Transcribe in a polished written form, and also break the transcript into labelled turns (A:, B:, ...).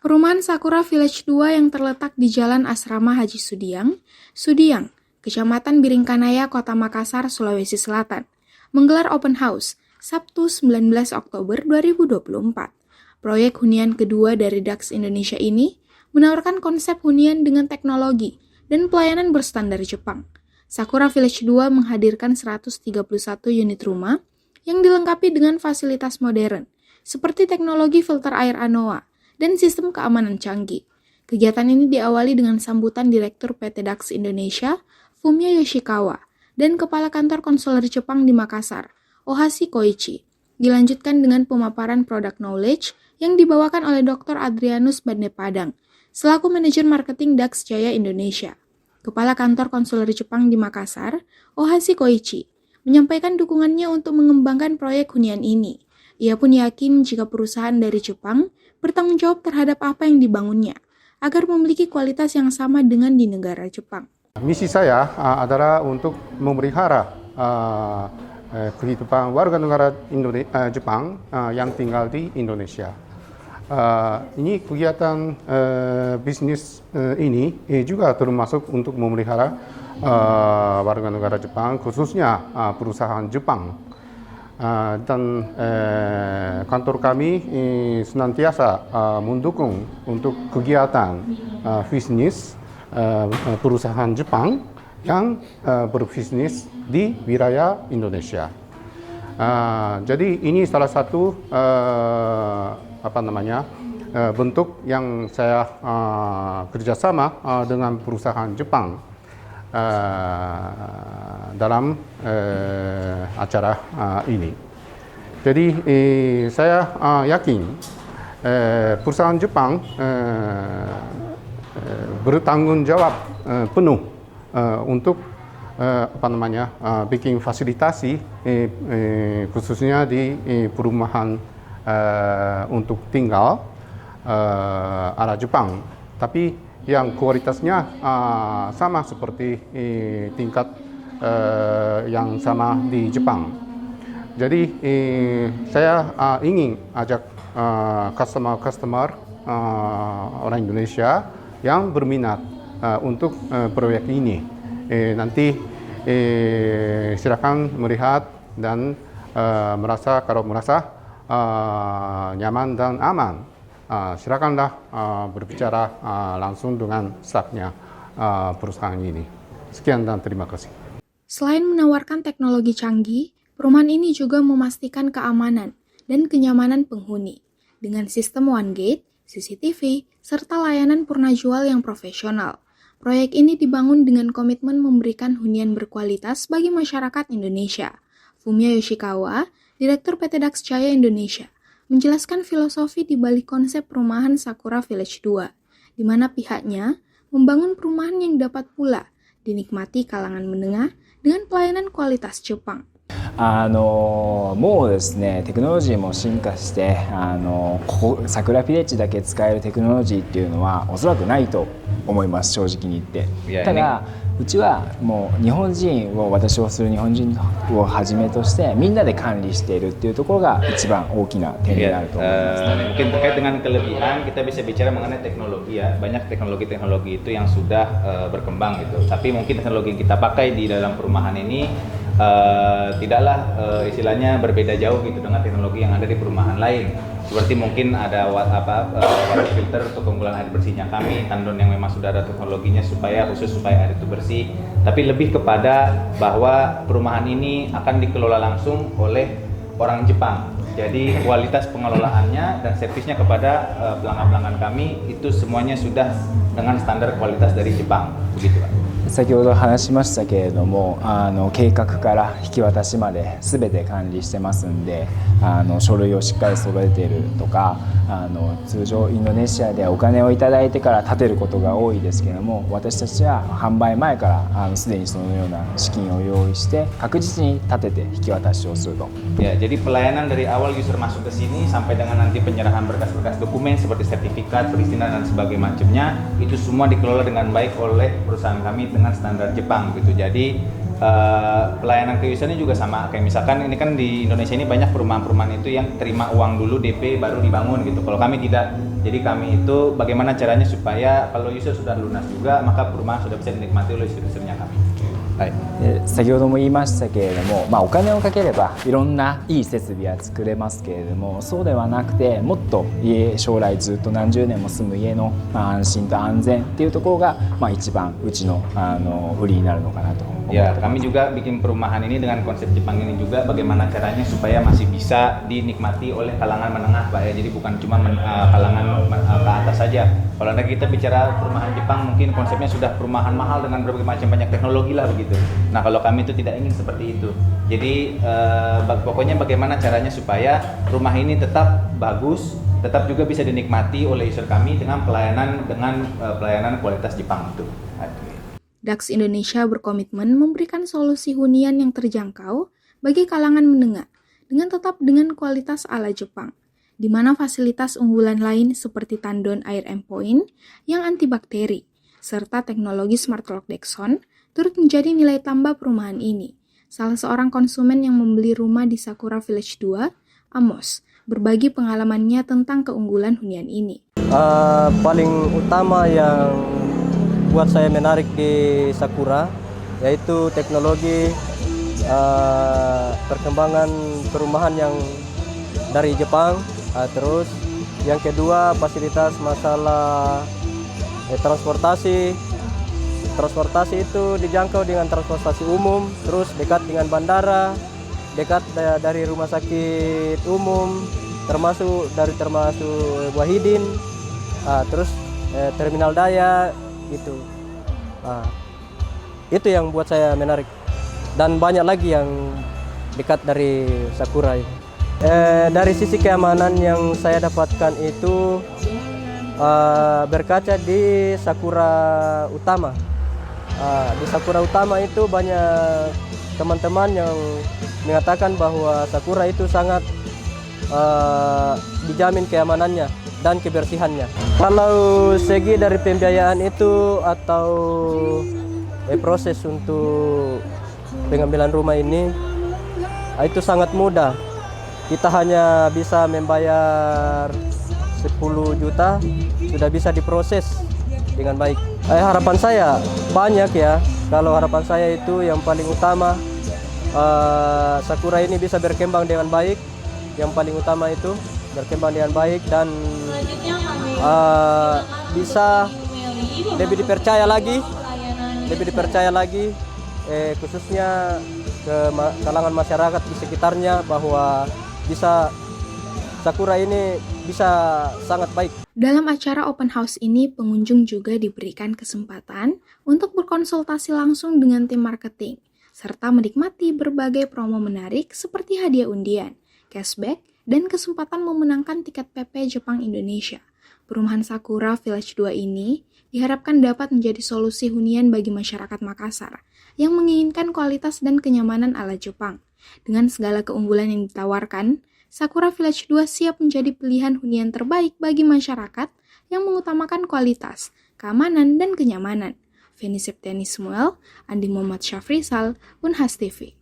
A: Perumahan Sakura Village 2 yang terletak di Jalan Asrama Haji Sudiang, Kecamatan Biringkanaya, Kota Makassar, Sulawesi Selatan, menggelar open house Sabtu 19 Oktober 2024. Proyek hunian kedua dari DAX Indonesia ini menawarkan konsep hunian dengan teknologi dan pelayanan berstandar Jepang. Sakura Village 2 menghadirkan 131 unit rumah yang dilengkapi dengan fasilitas modern, seperti teknologi filter air ANOA dan sistem keamanan canggih. Kegiatan ini diawali dengan sambutan Direktur PT DAX Indonesia, Fumio Yoshikawa, dan Kepala Kantor Konsuler Jepang di Makassar, Ohashi Koichi. Dilanjutkan dengan pemaparan product knowledge yang dibawakan oleh Dr. Adrianus Bandepadang, selaku Manajer Marketing DAX Jaya Indonesia. Kepala Kantor Konsuler Jepang di Makassar, Ohashi Koichi, menyampaikan dukungannya untuk mengembangkan proyek hunian ini. Ia pun yakin jika perusahaan dari Jepang bertanggung jawab terhadap apa yang dibangunnya, agar memiliki kualitas yang sama dengan di negara Jepang.
B: Misi saya adalah untuk memelihara kehidupan warga negara Jepang yang tinggal di Indonesia. Ini kegiatan bisnis ini juga termasuk untuk memelihara warga negara Jepang, khususnya perusahaan Jepang. Dan kantor kami senantiasa mendukung untuk kegiatan bisnis perusahaan Jepang yang berbisnis di wilayah Indonesia. Jadi ini salah satu bentuk yang saya kerjasama dengan perusahaan Jepang dalam acara ini. Jadi saya yakin perusahaan Jepang bertanggung jawab penuh untuk bikin fasilitasi khususnya di perumahan untuk tinggal ala Jepang. Tapi yang kualitasnya sama seperti tingkat yang sama di Jepang. Jadi saya ingin ajak customer orang Indonesia yang berminat untuk proyek ini. Nanti silakan melihat dan merasa nyaman dan aman. Silakanlah berbicara langsung dengan stafnya perusahaan ini. Sekian dan terima kasih.
A: Selain menawarkan teknologi canggih, perumahan ini juga memastikan keamanan dan kenyamanan penghuni dengan sistem One Gate, CCTV, serta layanan purnajual yang profesional. Proyek ini dibangun dengan komitmen memberikan hunian berkualitas bagi masyarakat Indonesia. Fumio Yoshikawa, Direktur PT DAX Jaya Indonesia, menjelaskan filosofi di balik konsep perumahan Sakura Village 2, di mana pihaknya membangun perumahan yang dapat pula dinikmati kalangan menengah dengan pelayanan kualitas Jepang.
C: もうですね、テクノロジーも進化して、桜ヴィレッジだけ使えるテクノロジーっていうのはおそらくないと思います、正直に言って。ただうちはもう日本人を私をする日本人をはじめとしてみんなで管理しているっていうところが一番大きな点になると思います。
D: Mungkin terkait dengan kelebihan kita bisa bicara mengenai teknologi ya. Banyak teknologi-teknologi itu yang sudah berkembang gitu. Tapi mungkin teknologi yang kita pakai di dalam perumahan ini tidaklah istilahnya berbeda jauh gitu dengan teknologi yang ada di perumahan lain. Seperti mungkin ada water filter untuk pengumpulan air bersihnya kami, tandon yang memang sudah ada teknologinya khusus supaya air itu bersih. Tapi lebih kepada bahwa perumahan ini akan dikelola langsung oleh orang Jepang. Jadi kualitas pengelolaannya dan servisnya kepada pelanggan-pelanggan kami itu semuanya sudah dengan standar kualitas dari Jepang, begitu Pak.
C: 先ほど話しましたけれども、計画から引き渡しまで全て管理してますんで、書類をしっかり揃えているとか、通常インドネシアでお金をいただいてから建てることが多いですけれども、私たちは販売前からすでにそのような資金を用意して確実に建てて引き渡しをすると。
D: Ya, jadi pelayanan dari awal user masuk ke sini sampai dengan nanti penyerahan berkas-berkas dokumen seperti sertifikat, perizinan dan sebagainya macamnya itu semua dikelola dengan baik oleh perusahaan kami dengan standar Jepang gitu. Jadi pelayanan keuangannya juga sama. Kayak misalkan ini kan di Indonesia ini banyak perumahan-perumahan itu yang terima uang dulu DP baru dibangun gitu. Kalau kami tidak. Jadi kami itu bagaimana caranya supaya kalau user sudah lunas juga maka perumahan sudah bisa dinikmati oleh user-usernya kami. はい。
C: 先ほども言いましたけれども、お金をかければいろんないい設備は作れますけれども、そうではなくてもっと将来ずっと何十年も住む家の、安心と安全っていうところが、一番うちの、売りになるのかなと思ってます。
D: Ya, kami juga bikin perumahan ini dengan konsep Jepang ini juga bagaimana caranya supaya masih bisa dinikmati oleh kalangan menengah, Pak ya. Jadi bukan cuma kalangan ke atas saja. Kalau nanti kita bicara perumahan Jepang mungkin konsepnya sudah perumahan mahal dengan berbagai macam banyak teknologi lah begitu. Nah, kalau kami itu tidak ingin seperti itu. Jadi pokoknya bagaimana caranya supaya rumah ini tetap bagus, tetap juga bisa dinikmati oleh user kami dengan pelayanan kualitas Jepang itu.
A: DAX Indonesia berkomitmen memberikan solusi hunian yang terjangkau bagi kalangan menengah dengan tetap dengan kualitas ala Jepang, di mana fasilitas unggulan lain seperti tandon air endpoint yang antibakteri, serta teknologi smart lock Dexon turut menjadi nilai tambah perumahan ini. Salah seorang konsumen yang membeli rumah di Sakura Village 2, Amos, berbagi pengalamannya tentang keunggulan hunian ini.
E: Paling utama yang buat saya menarik di Sakura yaitu teknologi perkembangan perumahan yang dari Jepang, terus yang kedua fasilitas masalah transportasi itu dijangkau dengan transportasi umum, terus dekat dengan bandara, dekat dari rumah sakit umum, termasuk Wahidin, terus terminal daya gitu. Itu yang buat saya menarik, dan banyak lagi yang dekat dari Sakura ini. Dari sisi keamanan yang saya dapatkan itu berkaca di Sakura Utama. Di Sakura Utama itu banyak teman-teman yang mengatakan bahwa Sakura itu sangat dijamin keamanannya dan kebersihannya. Kalau segi dari pembiayaan itu atau proses untuk pengambilan rumah ini itu sangat mudah. Kita hanya bisa membayar 10 juta sudah bisa diproses dengan baik. Harapan saya banyak ya. Kalau harapan saya itu yang paling utama Sakura ini bisa berkembang dengan baik. Yang paling utama itu berkembang dengan baik dan bisa lebih dipercaya lagi, khususnya ke kalangan masyarakat di sekitarnya bahwa bisa Sakura ini bisa sangat baik.
A: Dalam acara open house ini, pengunjung juga diberikan kesempatan untuk berkonsultasi langsung dengan tim marketing, serta menikmati berbagai promo menarik seperti hadiah undian, cashback, dan kesempatan memenangkan tiket PP Jepang Indonesia. Perumahan Sakura Village 2 ini diharapkan dapat menjadi solusi hunian bagi masyarakat Makassar yang menginginkan kualitas dan kenyamanan ala Jepang. Dengan segala keunggulan yang ditawarkan, Sakura Village 2 siap menjadi pilihan hunian terbaik bagi masyarakat yang mengutamakan kualitas, keamanan, dan kenyamanan. Feni Septiani Samuel, Andi Muhammad Syafrisal, Unhas TV.